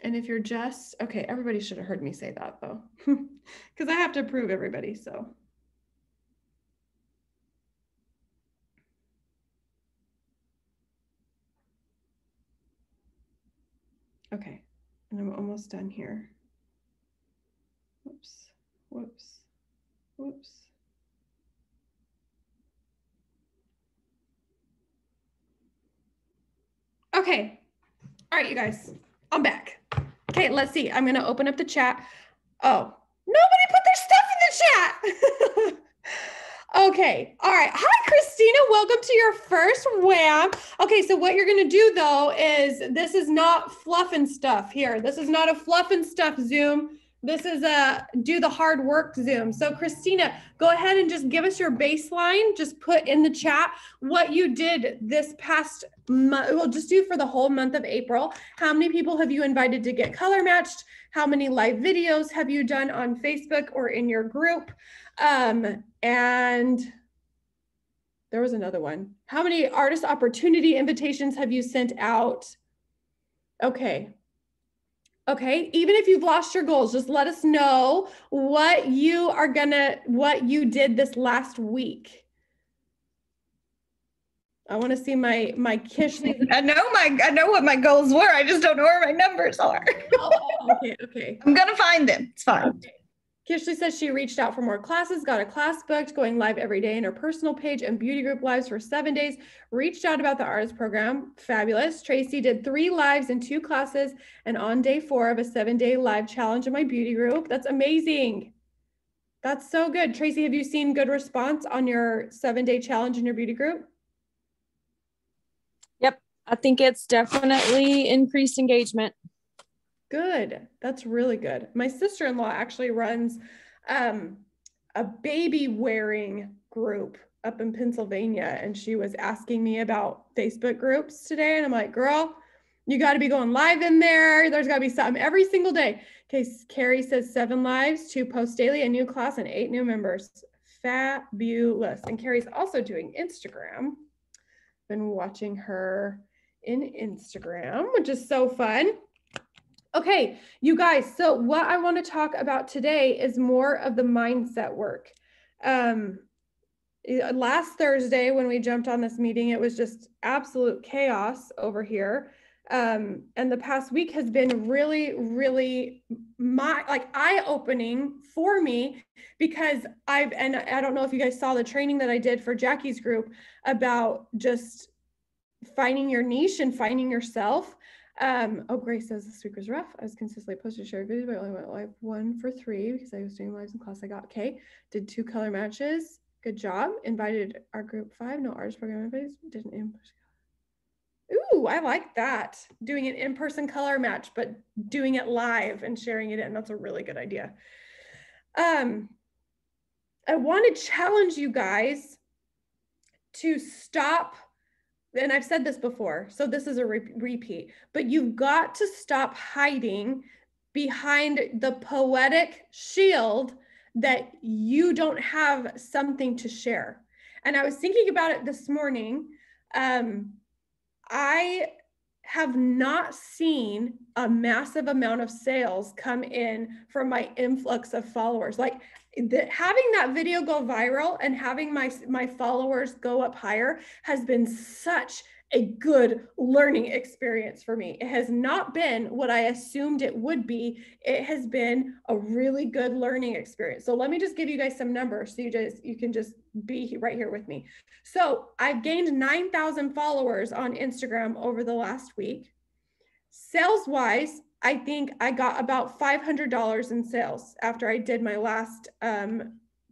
And if you're just, okay, everybody should have heard me say that though, because I have to approve everybody, so. Okay, and I'm almost done here. Whoops, whoops, whoops. Okay, all right, you guys, I'm back. Okay, let's see. I'm gonna open up the chat. Oh, nobody put their stuff in the chat. Okay, all right. Hi, Christina. Welcome to your first WAM. Okay, so what you're gonna do though is, this is not fluff and stuff here. This is not a fluff and stuff Zoom. This is a do the hard work Zoom. So Christina, go ahead and just give us your baseline. Just put in the chat what you did this past month. We'll just do for the whole month of April. How many people have you invited to get color matched? How many live videos have you done on Facebook or in your group? And there was another one. How many artist opportunity invitations have you sent out? Okay. Okay, even if you've lost your goals, just let us know what you did this last week. I want to see my Kishley. I know what my goals were. I just don't know where my numbers are. Okay. I'm gonna find them. It's fine. Okay. Kishley says she reached out for more classes, got a class booked, going live every day in her personal page and beauty group lives for 7 days, reached out about the artist program. Fabulous. Tracy did 3 lives and 2 classes, and on day 4 of a 7-day live challenge in my beauty group. That's amazing. That's so good. Tracy, have you seen good response on your 7-day challenge in your beauty group? Yep. I think it's definitely increased engagement. Good. That's really good. My sister-in-law actually runs a baby wearing group up in Pennsylvania, and she was asking me about Facebook groups today, and I'm like, girl, you got to be going live in there. There's got to be something every single day. Okay, Carrie says 7 lives, 2 posts daily, a new class, and 8 new members. Fabulous. And Carrie's also doing Instagram. Been watching her in Instagram, which is so fun. Okay, you guys, so what I want to talk about today is more of the mindset work. Last Thursday when we jumped on this meeting, it was just absolute chaos over here. And the past week has been really eye-opening for me, because and I don't know if you guys saw the training that I did for Jackie's group about just finding your niche and finding yourself. Oh, Grace says this week was rough. I was consistently posting shared videos, but I only went live 1 for 3 because I was doing lives in class. I got okay. Did 2 color matches. Good job. Invited our group 5. No artist program invites. Did an in-person. Ooh, I like that. Doing an in-person color match, but doing it live and sharing it in. That's a really good idea. I want to challenge you guys to stop. And I've said this before, so this is a repeat, but you've got to stop hiding behind the poetic shield that you don't have something to share. And I was thinking about it this morning. I have not seen a massive amount of sales come in from my influx of followers. Like having that video go viral and having my followers go up higher has been such a good learning experience for me. It has not been what I assumed it would be. It has been a really good learning experience. So let me just give you guys some numbers so you can just be right here with me. So I've gained 9,000 followers on Instagram over the last week. Sales wise, I think I got about $500 in sales after I did my last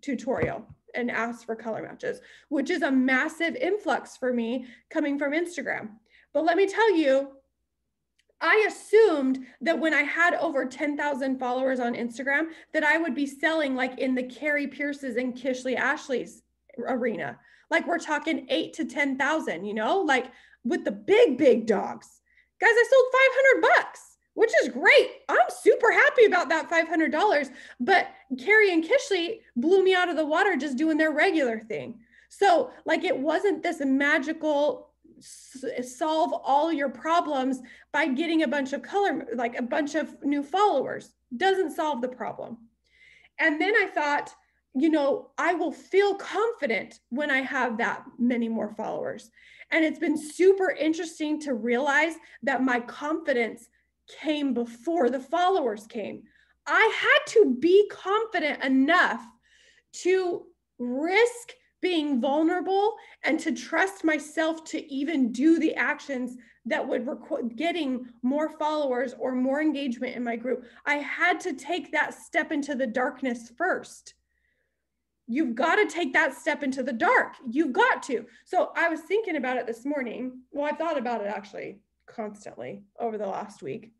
tutorial and asked for color matches, which is a massive influx for me coming from Instagram. But let me tell you, I assumed that when I had over 10,000 followers on Instagram, that I would be selling like in the Carrie Pierce's and Kishley Ashley's arena. Like we're talking 8 to 10,000, you know, like with the big dogs. Guys, I sold $500, which is great. I'm super happy about that $500, but Carrie and Kishley blew me out of the water just doing their regular thing. So like, it wasn't this magical solve all your problems by getting a bunch of like a bunch of new followers. Doesn't solve the problem. And then I thought, you know, I will feel confident when I have that many more followers. And it's been super interesting to realize that my confidence came before the followers came. I had to be confident enough to risk being vulnerable and to trust myself to even do the actions that would require getting more followers or more engagement in my group. I had to take that step into the darkness first. You've got to take that step into the dark. You've got to. So I was thinking about it this morning. Well, I thought about it actually constantly over the last week.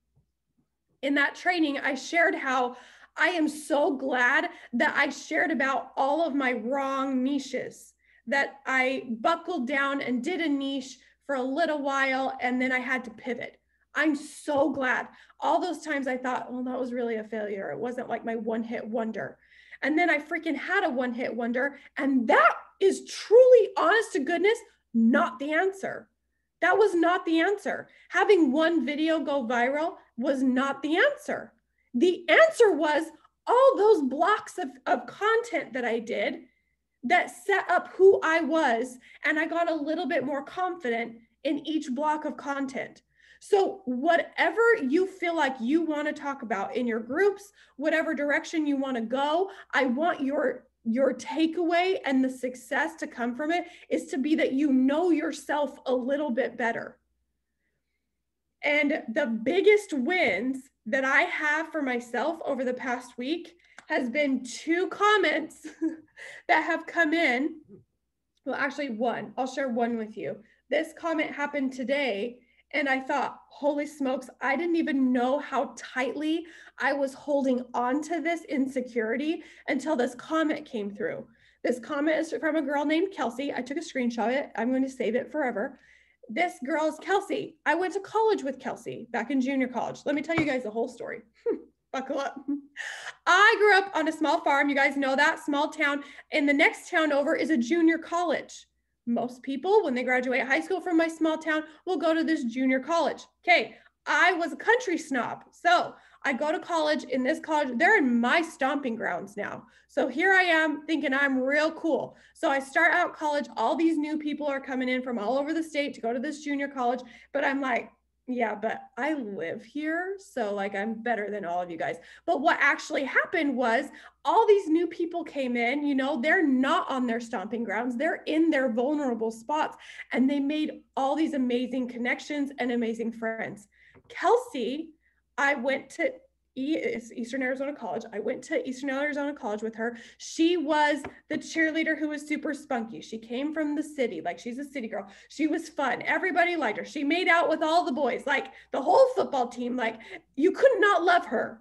In that training, I shared how I am so glad that I shared about all of my wrong niches, that I buckled down and did a niche for a little while, and then I had to pivot. I'm so glad. All those times I thought, well, that was really a failure. It wasn't like my one-hit wonder. And then I freaking had a one-hit wonder, and that is truly, honest to goodness, not the answer. That was not the answer. Having one video go viral was not the answer. The answer was all those blocks of content that I did that set up who I was, and I got a little bit more confident in each block of content. So whatever you feel like you want to talk about in your groups, whatever direction you want to go, I want your takeaway and the success to come from it is to be that you know yourself a little bit better. And the biggest wins that I have for myself over the past week has been 2 comments that have come in. Well, actually one. I'll share one with you. This comment happened today, and I thought, holy smokes, I didn't even know how tightly I was holding on to this insecurity until this comment came through. This comment is from a girl named Kelsey. I took a screenshot of it. I'm going to save it forever. This girl is Kelsey. I went to college with Kelsey back in junior college. Let me tell you guys the whole story. Buckle up. I grew up on a small farm. You guys know that, small town. And the next town over is a junior college. Most people, when they graduate high school from my small town, will go to this junior college. Okay, I was a country snob. So I go to college in this college. They're in my stomping grounds now. So here I am thinking I'm real cool. So I start out college. All these new people are coming in from all over the state to go to this junior college. But I'm like, yeah, but I live here. So like, I'm better than all of you guys. But what actually happened was all these new people came in, you know, they're not on their stomping grounds. They're in their vulnerable spots, and they made all these amazing connections and amazing friends. Kelsey, I went to Eastern Arizona College. I went to Eastern Arizona College with her. She was the cheerleader who was super spunky. She came from the city, like she's a city girl. She was fun. Everybody liked her. She made out with all the boys, like the whole football team. Like you could not love her.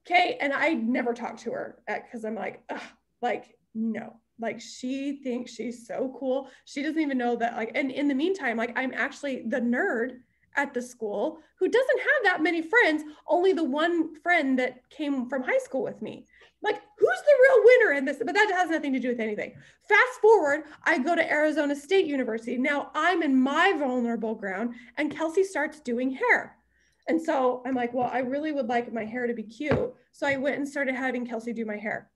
Okay. And I never talked to her because I'm like, ugh, like, no, like she thinks she's so cool. She doesn't even know that, like, and in the meantime, like I'm actually the nerd at the school who doesn't have that many friends, only the one friend that came from high school with me. Like, who's the real winner in this? But that has nothing to do with anything. Fast forward, I go to Arizona State University. Now I'm in my vulnerable ground, and Kelsey starts doing hair. And so I'm like, well, I really would like my hair to be cute. So I went and started having Kelsey do my hair.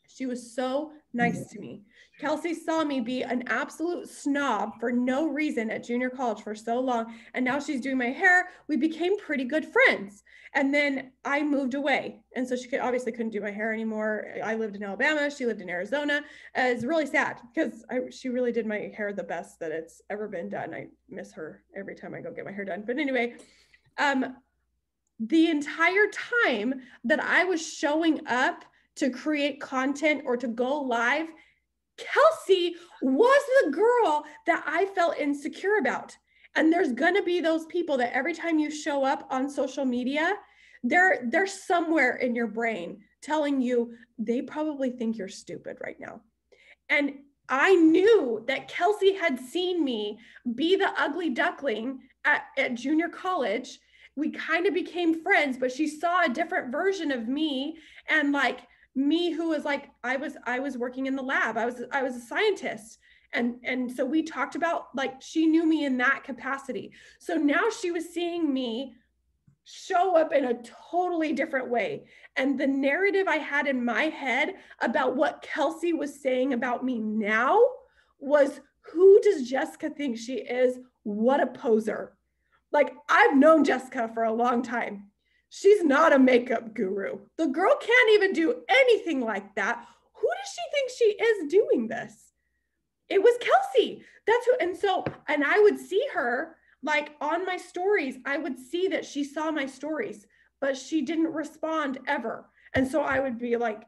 She was so nice to me. Kelsey saw me be an absolute snob for no reason at junior college for so long. And now she's doing my hair. We became pretty good friends. And then I moved away. And so she obviously couldn't do my hair anymore. I lived in Alabama. She lived in Arizona. It's really sad because she really did my hair the best that it's ever been done. I miss her every time I go get my hair done. But anyway, the entire time that I was showing up to create content or to go live, Kelsey was the girl that I felt insecure about. And there's gonna be those people that every time you show up on social media, they're somewhere in your brain telling you they probably think you're stupid right now. And I knew that Kelsey had seen me be the ugly duckling at junior college. We kind of became friends, but she saw a different version of me, and like me who was like, I was working in the lab. I was a scientist, And so we talked about, like, she knew me in that capacity. So now she was seeing me show up in a totally different way. And the narrative I had in my head about what Kelsey was saying about me now was, who does Jessica think she is? What a poser. Like, I've known Jessica for a long time. She's not a makeup guru. The girl can't even do anything like that. Who does she think she is doing this? It was Kelsey. That's who. And so, and I would see her like on my stories. I would see that she saw my stories, but she didn't respond ever. And so I would be like,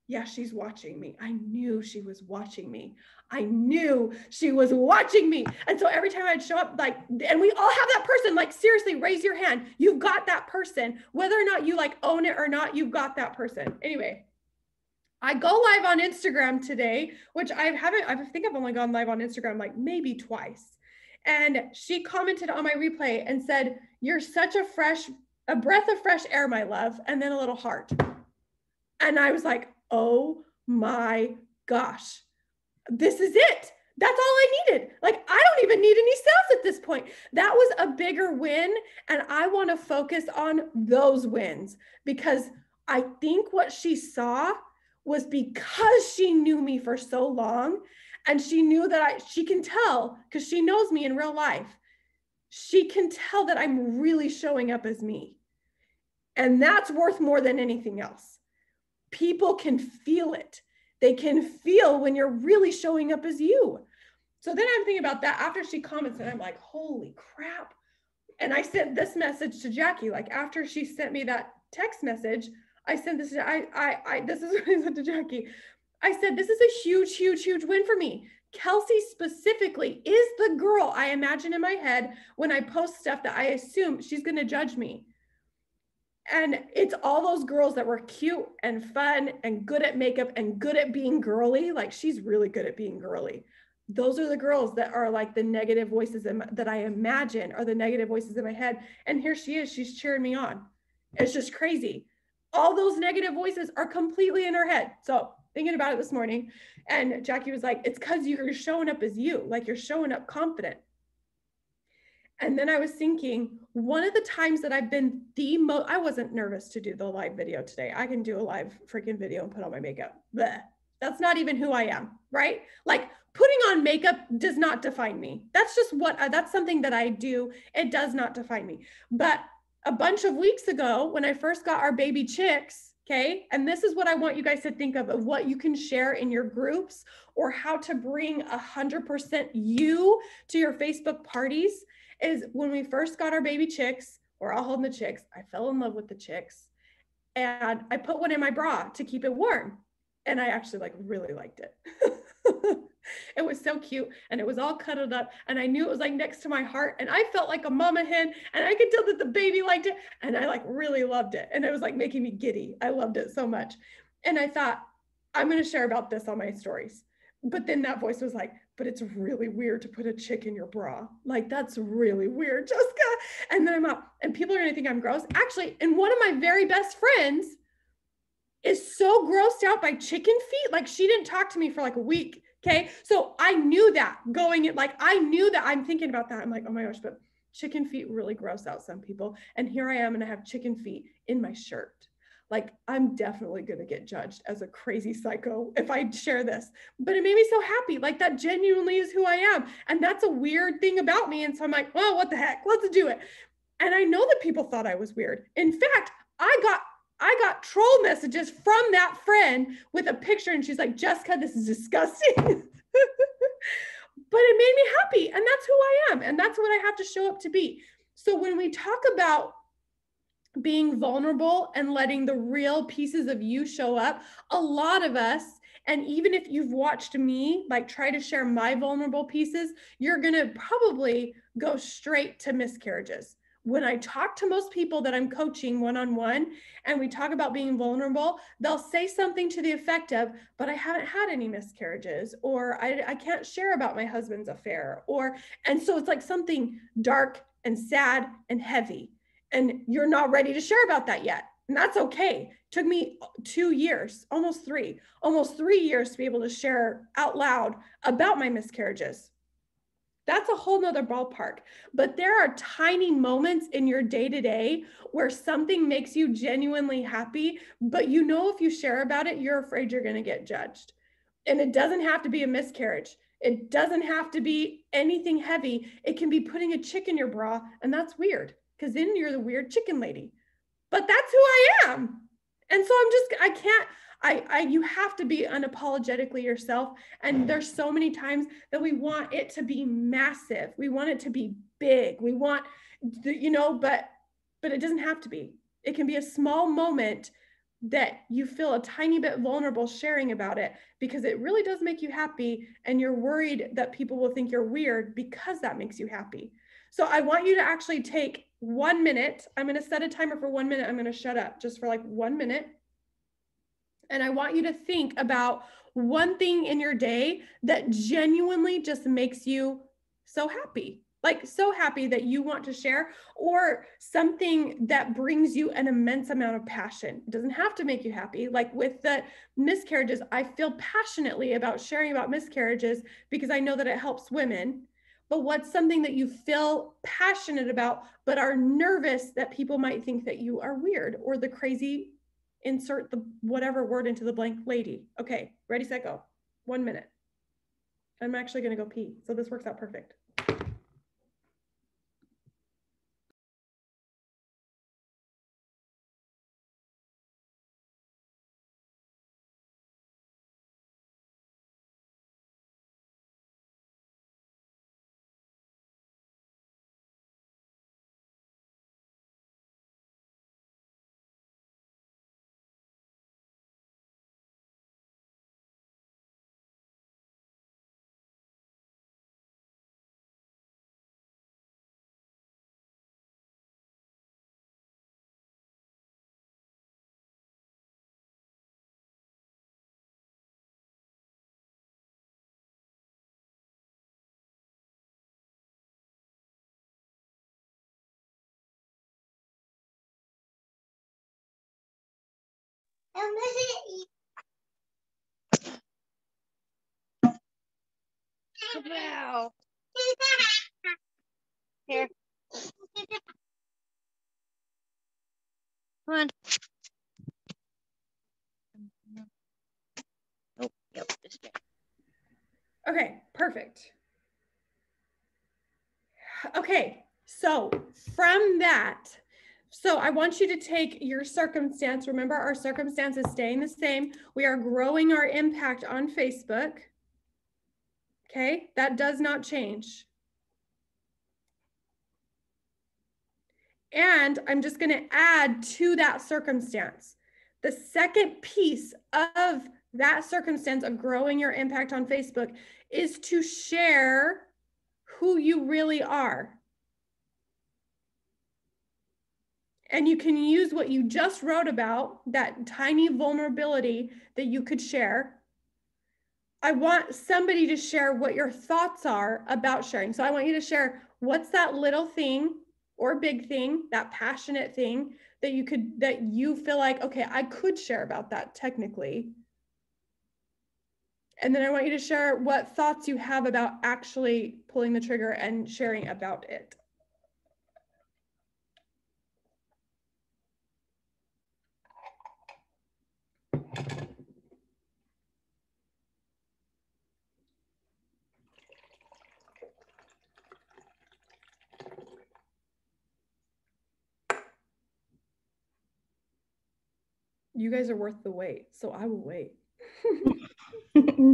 yeah, she's watching me. I knew she was watching me. I knew she was watching me. And so every time I'd show up, like, and we all have that person, like, seriously, raise your hand. You've got that person, whether or not you like own it or not, you've got that person. Anyway, I go live on Instagram today, which I think I've only gone live on Instagram like maybe twice. And she commented on my replay and said, "You're such a breath of fresh air, my love." And then a little heart. And I was like, oh my gosh, this is it. That's all I needed. Like, I don't even need any sales at this point. That was a bigger win. And I want to focus on those wins, because I think what she saw was, because she knew me for so long, and she knew that she can tell, because she knows me in real life, she can tell that I'm really showing up as me. And that's worth more than anything else. People can feel it. They can feel when you're really showing up as you. So then I'm thinking about that after she comments, and I'm like, holy crap. And I sent this message to Jackie, like, after she sent me that text message, I sent this, this is what I said to Jackie. I said, this is a huge, huge, huge win for me. Kelsey specifically is the girl I imagine in my head when I post stuff that I assume she's going to judge me. And it's all those girls that were cute and fun and good at makeup and good at being girly. Like, she's really good at being girly. Those are the girls that are like the negative voices that I imagine are the negative voices in my head. And here she is, she's cheering me on. It's just crazy. All those negative voices are completely in her head. So thinking about it this morning, and Jackie was like, it's because you're showing up as you, like, you're showing up confident. And then I was thinking, one of the times that I've been I wasn't nervous to do the live video today. I can do a live freaking video and put on my makeup. Blech. That's not even who I am, right? Like, putting on makeup does not define me. That's just that's something that I do. It does not define me. But a bunch of weeks ago, when I first got our baby chicks, okay, and this is what I want you guys to think of what you can share in your groups, or how to bring 100% you to your Facebook parties, is when we first got our baby chicks, we're all holding the chicks. I fell in love with the chicks, and I put one in my bra to keep it warm. And I actually like really liked it. It was so cute, and it was all cuddled up, and I knew it was like next to my heart, and I felt like a mama hen, and I could tell that the baby liked it, and I like really loved it. And it was like making me giddy. I loved it so much. And I thought, I'm going to share about this on my stories. But then that voice was like, but it's really weird to put a chick in your bra. Like, that's really weird, Jessica. And then I'm up, and people are going to think I'm gross. Actually, and one of my very best friends is so grossed out by chicken feet. Like, she didn't talk to me for like a week. Okay. So I knew that going in, like, I knew that. I'm thinking about that. I'm like, oh my gosh, but chicken feet really gross out some people. And here I am, and I have chicken feet in my shirt. Like, I'm definitely going to get judged as a crazy psycho if I share this, but it made me so happy. Like, that genuinely is who I am. And that's a weird thing about me. And so I'm like, well, what the heck, let's do it. And I know that people thought I was weird. In fact, I got troll messages from that friend with a picture, and she's like, Jessica, this is disgusting. But it made me happy. And that's who I am. And that's what I have to show up to be. So when we talk about being vulnerable and letting the real pieces of you show up, a lot of us, and even if you've watched me like try to share my vulnerable pieces, you're going to probably go straight to miscarriages. When I talk to most people that I'm coaching one-on-one, and we talk about being vulnerable, they'll say something to the effect of, but I haven't had any miscarriages, or I can't share about my husband's affair, and so it's like something dark and sad and heavy, and you're not ready to share about that yet. And that's okay. Took me 2 years, almost 3 years to be able to share out loud about my miscarriages. That's a whole nother ballpark. But there are tiny moments in your day-to-day where something makes you genuinely happy, but you know, if you share about it, you're afraid you're going to get judged. And it doesn't have to be a miscarriage. It doesn't have to be anything heavy. It can be putting a chick in your bra, and that's weird, because then you're the weird chicken lady. But that's who I am. And so you have to be unapologetically yourself. And there's so many times that we want it to be massive. We want it to be big. We want, but it doesn't have to be. It can be a small moment that you feel a tiny bit vulnerable sharing about it, because it really does make you happy. And you're worried that people will think you're weird because that makes you happy. So I want you to actually take 1 minute. I'm going to set a timer for 1 minute. I'm going to shut up just for like 1 minute. And I want you to think about one thing in your day that genuinely just makes you so happy, like so happy that you want to share, or something that brings you an immense amount of passion. It doesn't have to make you happy. Like with the miscarriages, I feel passionately about sharing about miscarriages because I know that it helps women. But what's something that you feel passionate about, but are nervous that people might think that you are weird or the crazy, insert the whatever word into the blank lady. Okay, ready, set, go. 1 minute. I'm actually going to go pee, so this works out perfect. Wow. Here. Come on. Oh, yep. Okay, perfect. Okay, so from that, so I want you to take your circumstance. Remember, our circumstance is staying the same. We are growing our impact on Facebook. Okay, that does not change. And I'm just going to add to that circumstance. The second piece of that circumstance of growing your impact on Facebook is to share who you really are. And you can use what you just wrote about, that tiny vulnerability that you could share. I want somebody to share what your thoughts are about sharing. So I want you to share, what's that little thing or big thing, that passionate thing that you feel like, okay, I could share about that technically. And then I want you to share what thoughts you have about actually pulling the trigger and sharing about it. You guys are worth the wait, so I will wait.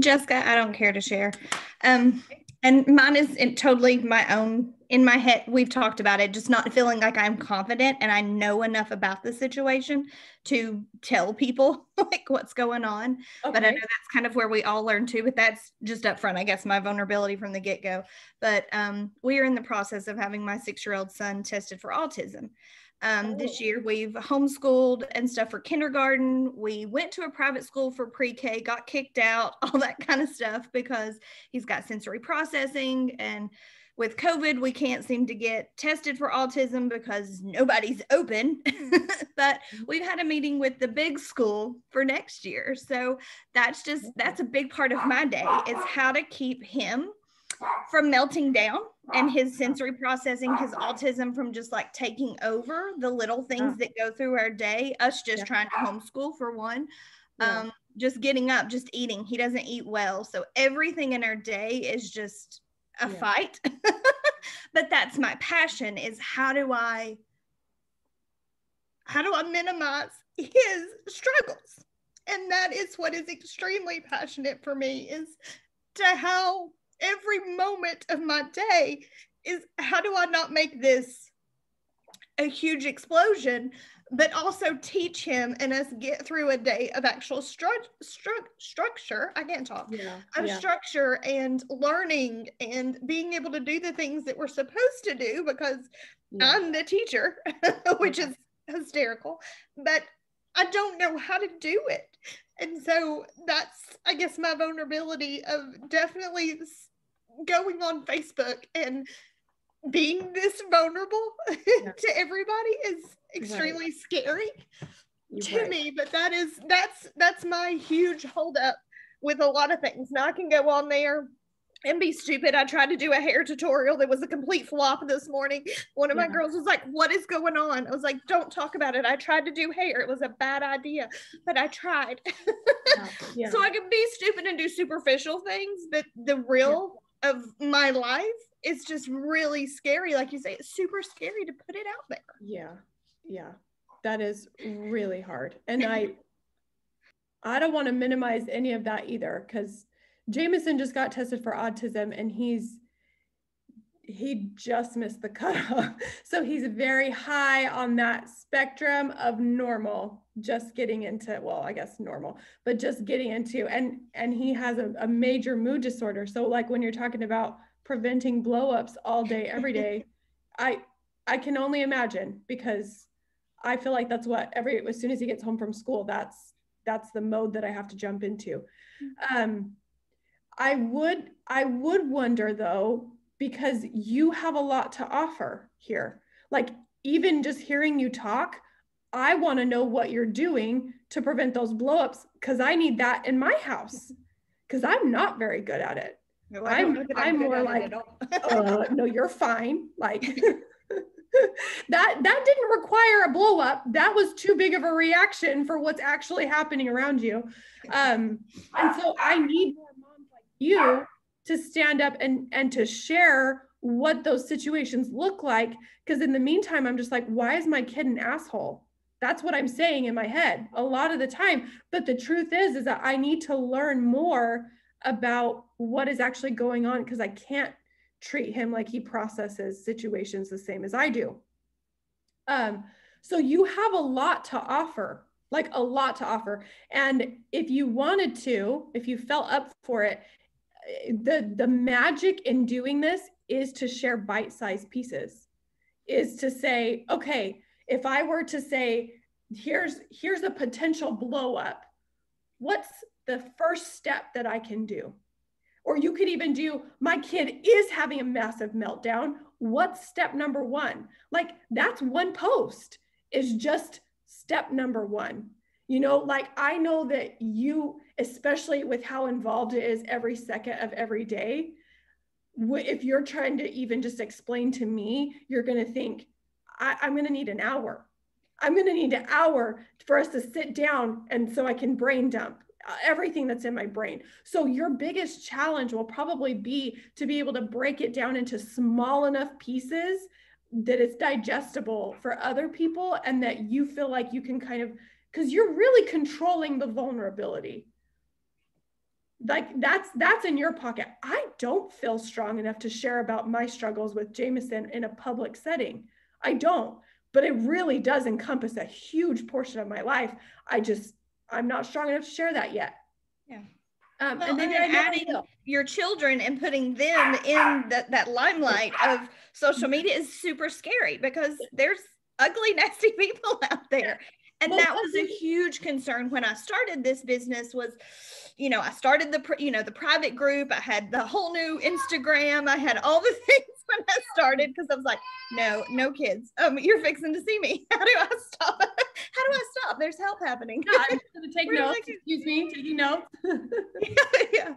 Jessica, I don't care to share. And mine is totally my own. In my head, we've talked about it, just not feeling like I'm confident and I know enough about the situation to tell people like what's going on. Okay. But I know that's kind of where we all learn too, but that's just up front, I guess, my vulnerability from the get-go. But we are in the process of having my 6-year-old son tested for autism. This year we've homeschooled and stuff for kindergarten. We went to a private school for pre-K, got kicked out, all that kind of stuff, because he's got sensory processing. And with COVID, we can't seem to get tested for autism because nobody's open. But we've had a meeting with the big school for next year. So that's a big part of my day, is how to keep him from melting down and his sensory processing, his autism from just like taking over the little things that go through our day, us just trying to homeschool for one. Just getting up, just eating. He doesn't eat well. So everything in our day is just a fight. But that's my passion, is how do I minimize his struggles? And that is what is extremely passionate for me, is to how every moment of my day is, how do I not make this a huge explosion, but also teach him and us get through a day of actual structure. I can't talk. Structure and learning and being able to do the things that we're supposed to do, because I'm the teacher, which is hysterical, but I don't know how to do it. And so that's, I guess, my vulnerability of definitely going on Facebook and being this vulnerable to everybody is extremely scary to me. But that's my huge holdup with a lot of things. Now I can go on there and be stupid. I tried to do a hair tutorial that was a complete flop this morning. One of my girls was like, what is going on? I was like, don't talk about it. I tried to do hair. It was a bad idea, but I tried. So I can be stupid and do superficial things, but the real of my life is just really scary. Like you say, it's super scary to put it out there. Yeah, that is really hard. And I don't want to minimize any of that either, because Jameson just got tested for autism and he just missed the cutoff. So he's very high on that spectrum of normal, just getting into, well, I guess normal, but just getting into, and he has a major mood disorder. So like when you're talking about preventing blowups all day, every day, I can only imagine, because I feel like that's what as soon as he gets home from school, that's the mode that I have to jump into. I would wonder though, because you have a lot to offer here. Like even just hearing you talk, I want to know what you're doing to prevent those blowups, because I need that in my house, because I'm not very good at it. No, I'm more like, no, you're fine. Like that didn't require a blow up. That was too big of a reaction for what's actually happening around you. And so I need more moms like you to stand up and to share what those situations look like. Because in the meantime, I'm just like, why is my kid an asshole? That's what I'm saying in my head a lot of the time. But the truth is that I need to learn more about what is actually going on, because I can't treat him like he processes situations the same as I do. So you have a lot to offer, like a lot to offer. And if you wanted to, if you felt up for it, the magic in doing this is to share bite-sized pieces, is to say, okay, if I were to say, here's a potential blow up, what's the first step that I can do? Or you could even do, my kid is having a massive meltdown. What's step number one? Like that's one post, is just step number one. You know, like I know that you, especially with how involved it is every second of every day, if you're trying to even just explain to me, you're going to think, I'm going to need an hour. I'm going to need an hour for us to sit down and so I can brain dump everything that's in my brain. So your biggest challenge will probably be to be able to break it down into small enough pieces that it's digestible for other people, and that you feel like you can kind of, because you're really controlling the vulnerability. Like that's in your pocket. I don't feel strong enough to share about my struggles with Jameson in a public setting. I don't, but it really does encompass a huge portion of my life. I'm not strong enough to share that yet. Yeah. And then adding your children and putting them in that limelight of social media is super scary, because there's ugly, nasty people out there. And that was a huge concern when I started this business. Was, I started the private group. I had the whole new Instagram. I had all the things. when I started, because I was like, no kids. You're fixing to see me. How do I stop? There's help happening. Yeah, I'm going to take notes. Excuse me, taking notes. Yeah.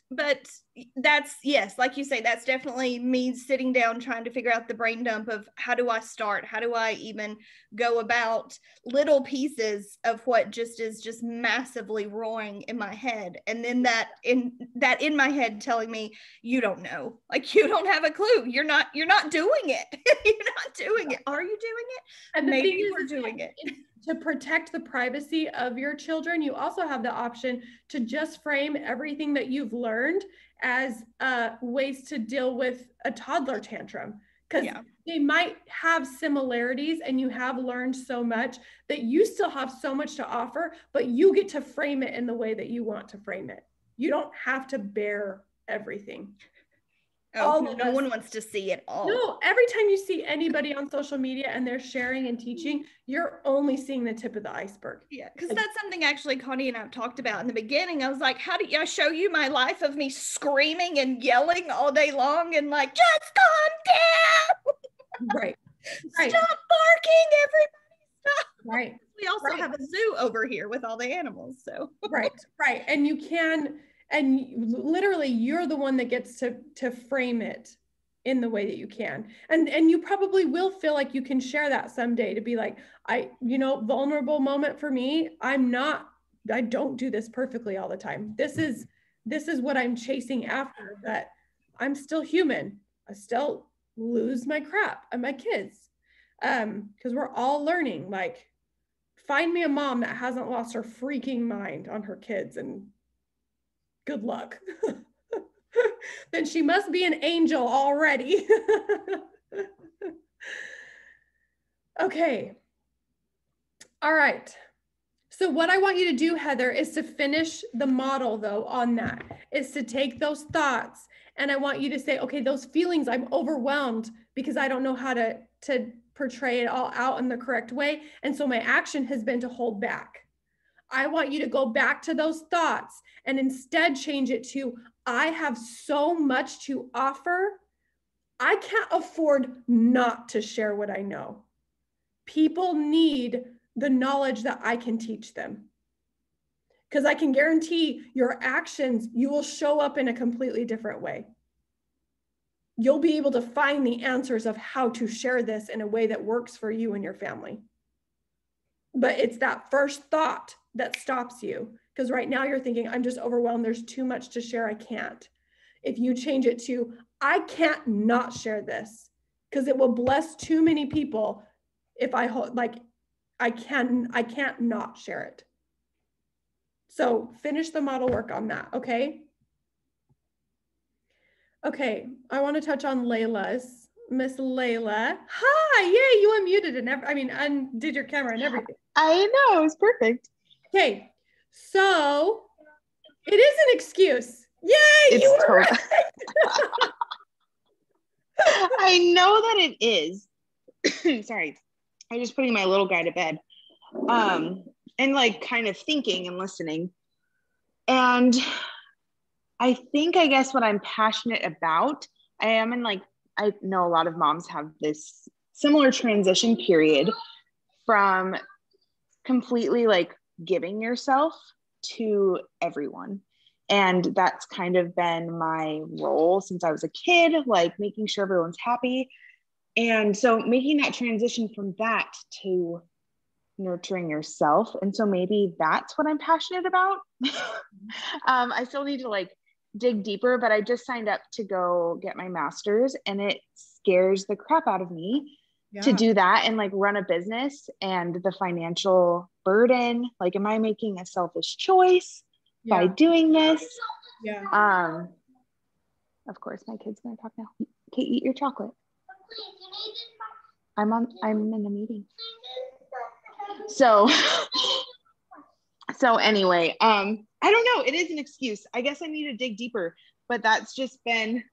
But that's, yes, like you say, that's definitely me sitting down trying to figure out the brain dump of how do I start? How do I even go about little pieces of what just is just massively roaring in my head? And then that in my head telling me, you don't know, like you don't have a clue. You're not doing it. You're not doing it. Are you doing it? And maybe you are doing it. To protect the privacy of your children, you also have the option to just frame everything that you've learned as ways to deal with a toddler tantrum, because they might have similarities and you have learned so much that you still have so much to offer, but you get to frame it in the way that you want to frame it. You don't have to bear everything. No one wants to see it all. No, every time you see anybody on social media and they're sharing and teaching, you're only seeing the tip of the iceberg. Yeah, because that's something actually Connie and I have talked about in the beginning. I was like, how do I show you my life of me screaming and yelling all day long and like, just calm down. Right. Stop barking, everybody, stop. Right. We also have a zoo over here with all the animals, so. Right. And you can, and literally you're the one that gets to frame it in the way that you can. And you probably will feel like you can share that someday, to be like, vulnerable moment for me. I don't do this perfectly all the time. This is what I'm chasing after, that I'm still human. I still lose my crap and my kids. Because we're all learning. Like, find me a mom that hasn't lost her freaking mind on her kids, and good luck. Then she must be an angel already. Okay. All right. So what I want you to do, Heather, is to finish the model though on that, is to take those thoughts, and I want you to say, okay, those feelings, I'm overwhelmed because I don't know how to portray it all out in the correct way. And so my action has been to hold back. I want you to go back to those thoughts and instead change it to, I have so much to offer. I can't afford not to share what I know. People need the knowledge that I can teach them. Because I can guarantee your actions, you will show up in a completely different way. You'll be able to find the answers of how to share this in a way that works for you and your family. But it's that first thought that stops you, because right now you're thinking, I'm just overwhelmed. There's too much to share. I can't. If you change it to, I can't not share this, because it will bless too many people. If I can't not share it. So finish the model work on that. Okay. Okay. I want to touch on Layla's. Miss Layla. Hi. Yay. You unmuted and undid your camera and everything. I know. It was perfect. Okay. So it is an excuse. Yay. You were right. I know that it is. Sorry. I just putting my little guy to bed. And like kind of thinking and listening. And I guess what I'm passionate about, I know a lot of moms have this similar transition period from completely like giving yourself to everyone. And that's kind of been my role since I was a kid, like making sure everyone's happy. And so making that transition from that to nurturing yourself. And so maybe that's what I'm passionate about. I still need to like dig deeper, but I just signed up to go get my master's, and it scares the crap out of me to do that and like run a business, and the financial burden. Like, am I making a selfish choice by doing this? Of course, my kid's gonna talk now. Okay, eat your chocolate. I'm in a meeting. So anyway, I don't know. It is an excuse. I guess I need to dig deeper, but that's just been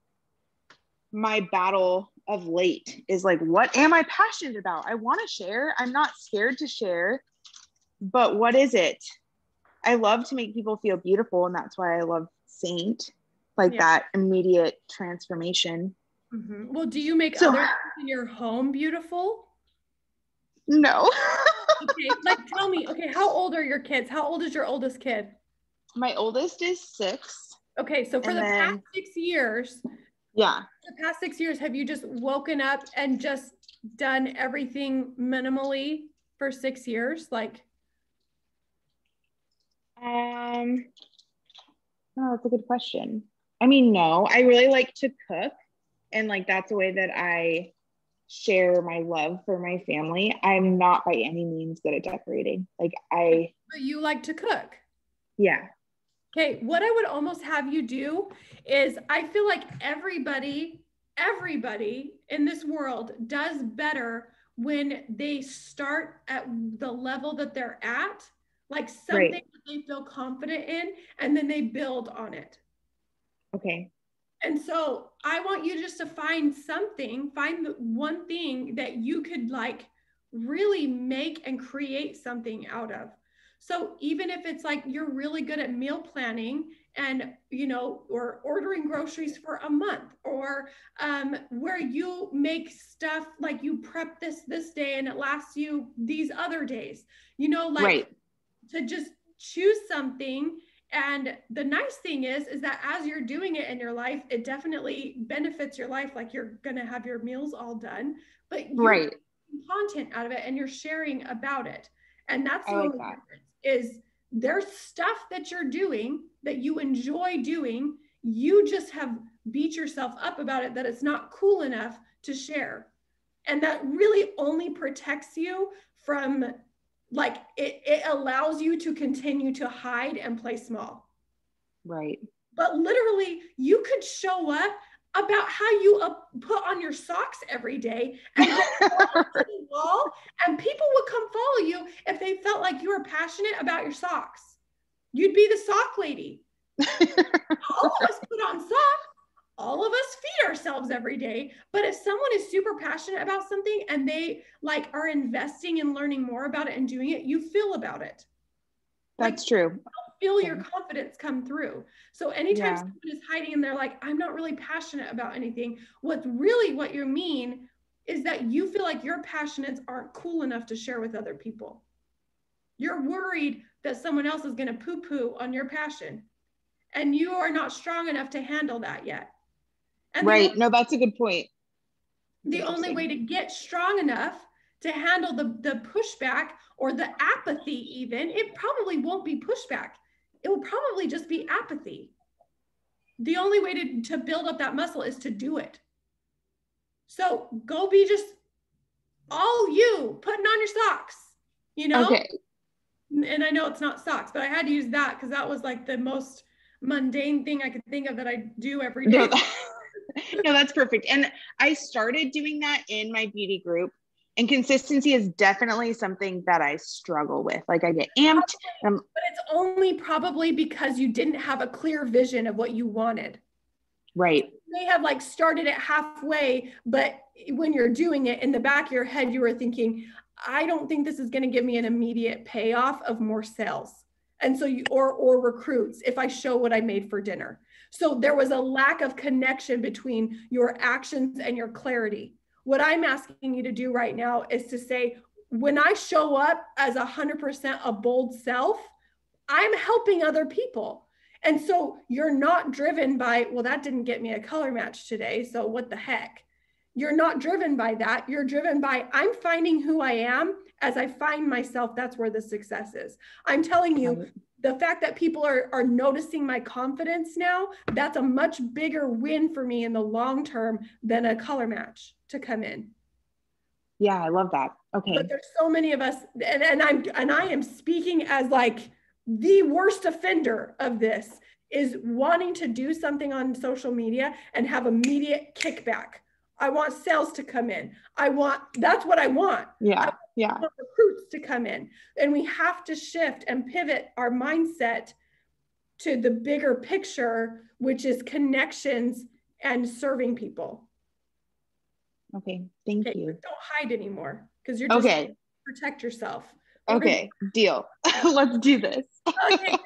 my battle of late, is like, what am I passionate about? I want to share. I'm not scared to share, but what is it? I love to make people feel beautiful. And that's why I love Seint, like that immediate transformation. Well, do you make other things in your home beautiful? No. Okay, like tell me, okay, how old are your kids? How old is your oldest kid? My oldest is 6. Okay, so for And the then- past 6 years, Yeah. have you just woken up and just done everything minimally for 6 years? Like, Oh, that's a good question. I mean, no, I really like to cook, and like that's a way that I share my love for my family. I'm not by any means good at decorating. Like but you like to cook. yeah. Okay, what I would almost have you do is I feel like everybody in this world does better when they start at the level that they're at, like something Right. that they feel confident in, and then they build on it. Okay. And so I want you just to find the one thing that you could like really make and create something out of. So even if it's like you're really good at meal planning and, or ordering groceries for a month, or where you make stuff like you prep this day and it lasts you these other days, Right. to just choose something. And the nice thing is that as you're doing it in your life, it definitely benefits your life. Like you're going to have your meals all done, but you're Right. getting content out of it and you're sharing about it. And that's the I like only that. difference is there's stuff that you're doing that you enjoy doing. You just have beat yourself up about it, that it's not cool enough to share. And that really only protects you from like it allows you to continue to hide and play small. Right. But literally, you could show up about how you put on your socks every day and go to the wall, and people would come follow you if they felt like you were passionate about your socks. You'd be the sock lady. All of us put on socks. All of us feed ourselves every day. But if someone is super passionate about something and they like are investing in learning more about it and doing it, you feel about it. That's true. Feel your confidence come through. So anytime Yeah. someone is hiding and they're like, I'm not really passionate about anything, what you mean is that you feel like your passions aren't cool enough to share with other people. You're worried that someone else is going to poo-poo on your passion, and you are not strong enough to handle that yet. And right. No, that's a good point. The only way to get strong enough to handle the pushback or the apathy, even, it probably won't be pushback. It will probably just be apathy. The only way to build up that muscle is to do it. So go be just all you putting on your socks, Okay. And I know it's not socks, but I had to use that because that was like the most mundane thing I could think of that I do every day. No, that's perfect. And I started doing that in my beauty group, and consistency is definitely something that I struggle with. Like I get amped. But it's only probably because you didn't have a clear vision of what you wanted. Right. You may have like started it halfway, but when you're doing it in the back of your head, you were thinking, I don't think this is going to give me an immediate payoff of more sales. And so or recruits if I show what I made for dinner. So there was a lack of connection between your actions and your clarity. What I'm asking you to do right now is to say, when I show up as 100% a bold self, I'm helping other people. And so you're not driven by, well, that didn't get me a color match today, so what the heck? You're not driven by that. You're driven by, I'm finding who I am. As I find myself, that's where the success is. I'm telling you, the fact that people are noticing my confidence now, that's a much bigger win for me in the long term than a color match to come in. Yeah, I love that. Okay. But there's so many of us, and I am speaking as like the worst offender of this, is wanting to do something on social media and have immediate kickback. I want sales to come in. That's what I want. Yeah. Yeah. I want recruits to come in. And we have to shift and pivot our mindset to the bigger picture, which is connections and serving people. Okay. Thank you. Don't hide anymore because you're just okay. Protect yourself. Okay. Deal. Let's do this. Okay.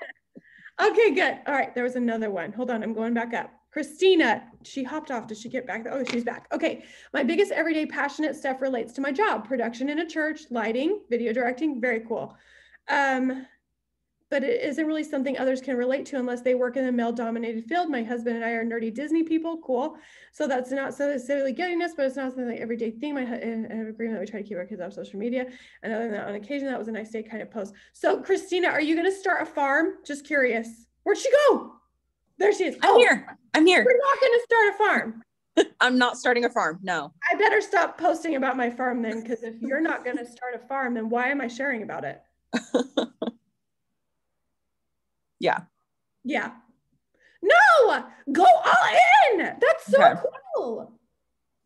Okay, good. All right. There was another one. Hold on. I'm going back up. Christina, she hopped off. Did she get back? Oh, she's back. Okay. My biggest everyday passionate stuff relates to my job, production in a church, lighting, video directing. Very cool. But it isn't really something others can relate to unless they work in a male dominated field. My husband and I are nerdy Disney people. Cool. So that's not so necessarily getting us, but it's not something like everyday thing. I have an agreement that we try to keep our kids off social media. And other than that, on occasion, that was a nice day kind of post. So Christina, are you going to start a farm? Just curious. Where'd she go? There she is. I'm here. I'm here. We're not going to start a farm. I'm not starting a farm. No. I better stop posting about my farm then, because if you're not going to start a farm, then why am I sharing about it? Yeah. Yeah. No, go all in. That's so cool.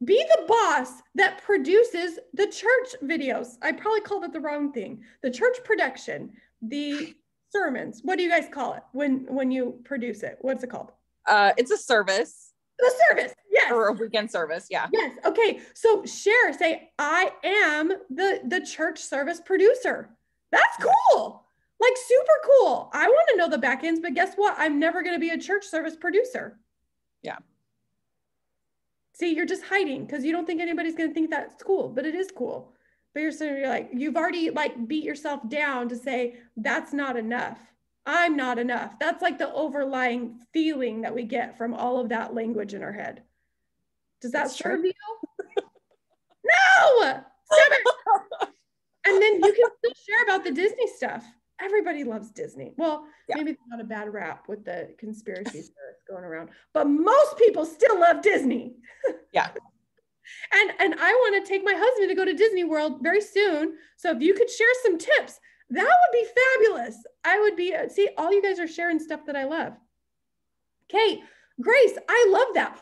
Be the boss that produces the church videos. I probably called it the wrong thing. The church production, the sermons. What do you guys call it when you produce it? What's it called? It's a service. The service. Yes. Or a weekend service. Yeah. Yes. Okay. So say, I am the church service producer. That's cool. Like super cool. I want to know the back ends, but guess what? I'm never going to be a church service producer. Yeah. See, you're just hiding because you don't think anybody's going to think that's cool, but it is cool. But you're like, you've already like beat yourself down to say that's not enough. I'm not enough. That's like the overlying feeling that we get from all of that language in our head. Does that serve you? No! Stop it! And then you can still share about the Disney stuff. Everybody loves Disney. Well, maybe it's not a bad rap with the conspiracy theorists going around, but most people still love Disney. Yeah. And I want to take my husband to go to Disney World very soon. So if you could share some tips, that would be fabulous. I would be, see, all you guys are sharing stuff that I love. Kate, Grace, I love that.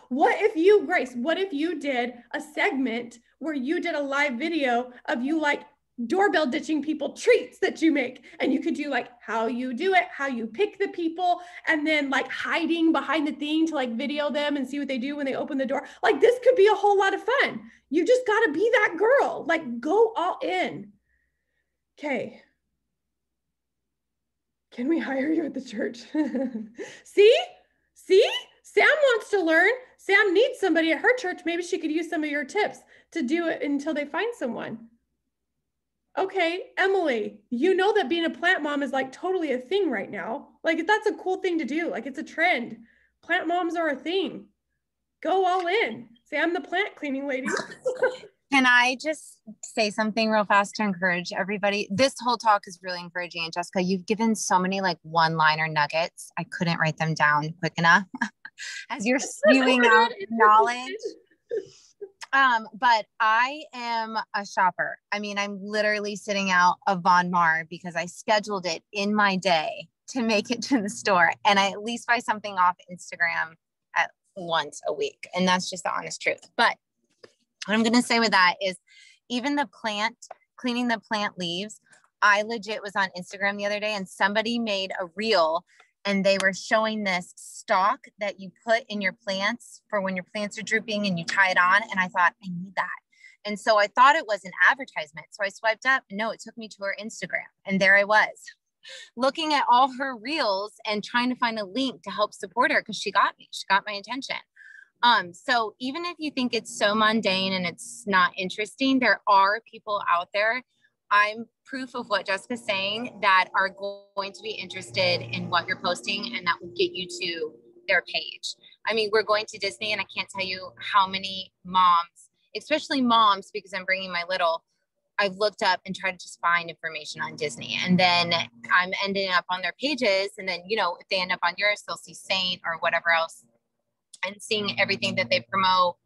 Grace, what if you did a segment where you did a live video of you like doorbell ditching people treats that you make, and you could do like how you do it, how you pick the people, and then like hiding behind the thing to like video them and see what they do when they open the door. Like this could be a whole lot of fun. You just got to be that girl, like go all in. Okay. Can we hire you at the church? See, Sam wants to learn. Sam needs somebody at her church. Maybe she could use some of your tips to do it until they find someone. Okay, Emily, you know that being a plant mom is like totally a thing right now. Like that's a cool thing to do. Like it's a trend. Plant moms are a thing. Go all in. Say, I'm the plant cleaning lady. Can I just say something real fast to encourage everybody? This whole talk is really encouraging. And Jessica, you've given so many like one-liner nuggets. I couldn't write them down quick enough as you're spewing out knowledge. But I am a shopper. I mean, I'm literally sitting out of Von Mar because I scheduled it in my day to make it to the store. And I at least buy something off Instagram at once a week. And that's just the honest truth. But what I'm going to say with that is even cleaning the plant leaves. I legit was on Instagram the other day and somebody made a reel and they were showing this stalk that you put in your plants for when your plants are drooping and you tie it on. And I thought, I need that. And so I thought it was an advertisement. So I swiped up. No, it took me to her Instagram. And there I was looking at all her reels and trying to find a link to help support her because she got me. She got my attention. So even if you think it's so mundane and it's not interesting, there are people out there. I'm proof of what Jessica's saying that are going to be interested in what you're posting and that will get you to their page. I mean, we're going to Disney and I can't tell you how many moms, especially moms, because I'm bringing my little, I've looked up and tried to just find information on Disney. And then I'm ending up on their pages. And then, you know, if they end up on yours, they'll see Seint or whatever else and seeing everything that they promote.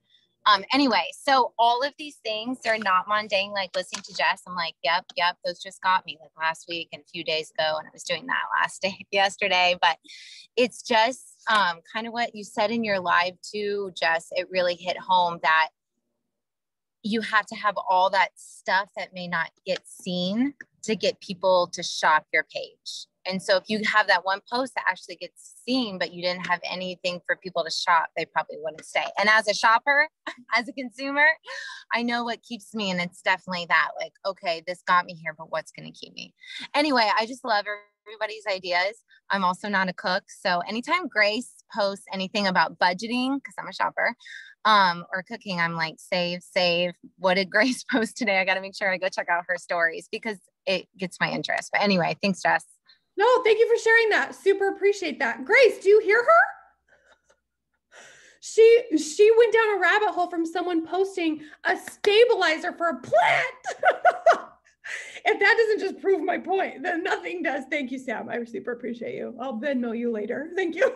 Anyway, so all of these things, they're not mundane. Like listening to Jess, I'm like, yep, those just got me like last week and a few days ago. And I was doing that yesterday, but it's just kind of what you said in your live too, Jess. It really hit home that you have to have all that stuff that may not get seen to get people to shop your page. And so if you have that one post that actually gets seen, but you didn't have anything for people to shop, they probably wouldn't stay. And as a shopper, as a consumer, I know what keeps me. And it's definitely that like, okay, this got me here, but what's going to keep me? Anyway, I just love everybody's ideas. I'm also not a cook. So anytime Grace posts anything about budgeting, because I'm a shopper, or cooking, I'm like, save. What did Grace post today? I got to make sure I go check out her stories because it gets my interest. But anyway, thanks, Jess. No, thank you for sharing that. Super appreciate that. Grace, do you hear her? She went down a rabbit hole from someone posting a stabilizer for a plant. If that doesn't just prove my point, then nothing does. Thank you, Sam. I super appreciate you. I'll Venmo you later. Thank you.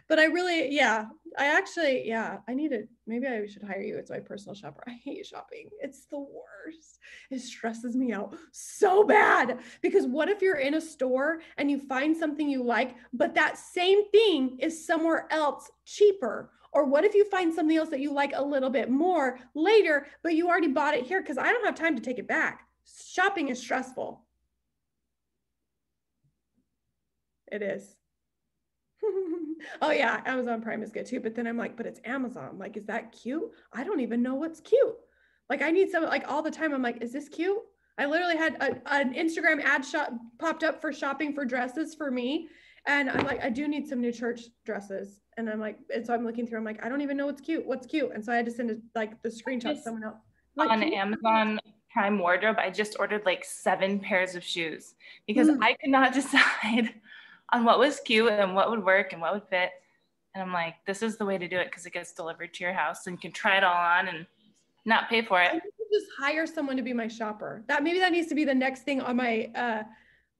But I really, yeah, I need to, maybe I should hire you as my personal shopper. I hate shopping. It's the worst. It stresses me out so bad because what if you're in a store and you find something you like, but that same thing is somewhere else cheaper? Or what if you find something else that you like a little bit more later, but you already bought it here because I don't have time to take it back. Shopping is stressful. It is. Oh yeah, Amazon Prime is good too. But then I'm like, but it's Amazon. Like, is that cute? I don't even know what's cute. Like I need some, like all the time I'm like, is this cute? I literally had an Instagram ad shop popped up for shopping for dresses for me. And I'm like, I do need some new church dresses. And I'm like, and so I'm looking through, I'm like, I don't even know what's cute. And so I had to send it, like the screenshot to someone else. Like, on Amazon Prime Wardrobe, I just ordered like 7 pairs of shoes because I could not decide on what was cute and what would work and what would fit. And I'm like, this is the way to do it because it gets delivered to your house and you can try it all on and not pay for it. I need to just hire someone to be my shopper. Maybe that needs to be the next thing on my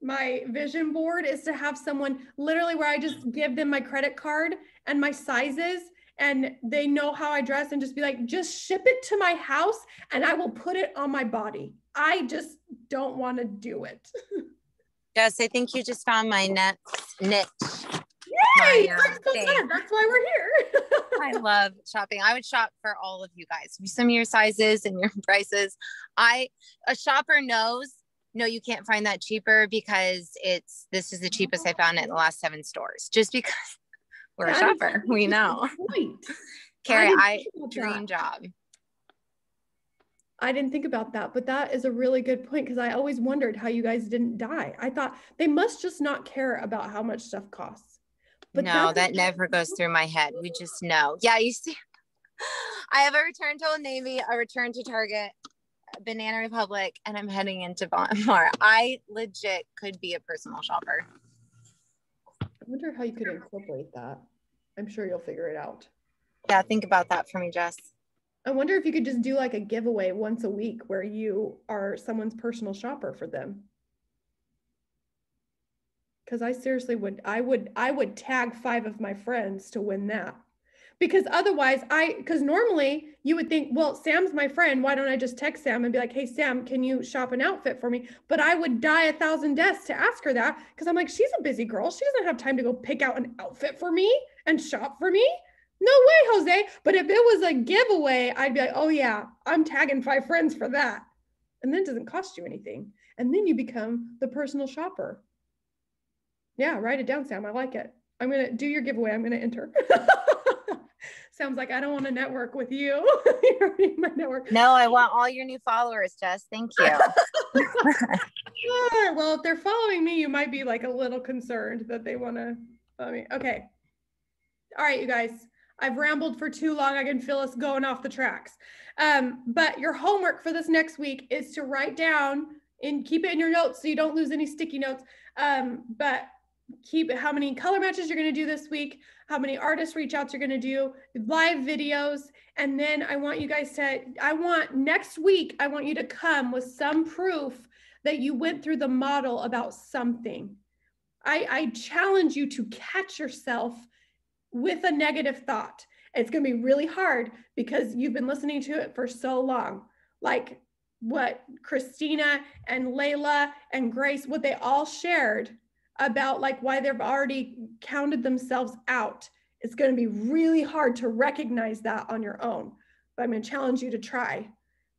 my vision board, is to have someone literally where I just give them my credit card and my sizes and they know how I dress and just be like, just ship it to my house and I will put it on my body. I just don't want to do it. Jess, I think you just found my niche. Yay! That's why we're here. I love shopping. I would shop for all of you guys. Some of your sizes and your prices. A shopper knows, no, you can't find that cheaper because this is the cheapest I found in the last 7 stores. Just because we're a shopper, we know. Carrie, dream job. I didn't think about that, but that is a really good point because I always wondered how you guys didn't die. I thought they must just not care about how much stuff costs. But no, that never goes through my head. We just know. Yeah, you see, I have a return to Old Navy, a return to Target, Banana Republic, and I'm heading into Walmart. I legit could be a personal shopper. I wonder how you could incorporate that. I'm sure you'll figure it out. Yeah, think about that for me, Jess. I wonder if you could just do like a giveaway once a week where you are someone's personal shopper for them. Because I seriously I would tag 5 of my friends to win that. Because otherwise because normally you would think, well, Sam's my friend. Why don't I just text Sam and be like, hey, Sam, can you shop an outfit for me? But I would die 1,000 deaths to ask her that because I'm like, she's a busy girl. She doesn't have time to go pick out an outfit for me and shop for me. No way, Jose. But if it was a giveaway, I'd be like, oh yeah, I'm tagging 5 friends for that. And then it doesn't cost you anything. And then you become the personal shopper. Yeah, write it down, Sam. I like it. I'm going to do your giveaway. I'm going to enter. Sounds like I don't want to network with you. You're in my network. No, I want all your new followers, Jess. Thank you. Sure. Well, if they're following me, you might be like a little concerned that they want to follow me. Okay. All right, you guys. I've rambled for too long. I can feel us going off the tracks. But your homework for this next week is to write down and keep it in your notes so you don't lose any sticky notes. But keep how many color matches you're going to do this week, how many artist reach outs you're going to do, live videos. And then I want you guys next week, I want you to come with some proof that you went through the model about something. I challenge you to catch yourself with a negative thought. It's going to be really hard because you've been listening to it for so long. Like what Christina and Layla and Grace, what they all shared about like why they've already counted themselves out. It's going to be really hard to recognize that on your own, but I'm going to challenge you to try.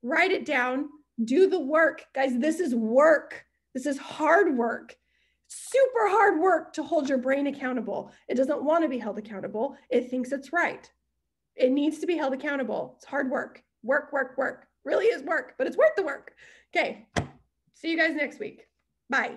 Write it down, do the work. Guys, this is work. This is hard work. Super hard work to hold your brain accountable. It doesn't want to be held accountable. It thinks it's right. It needs to be held accountable. It's hard work. Work. Really is work, but it's worth the work. Okay. See you guys next week. Bye.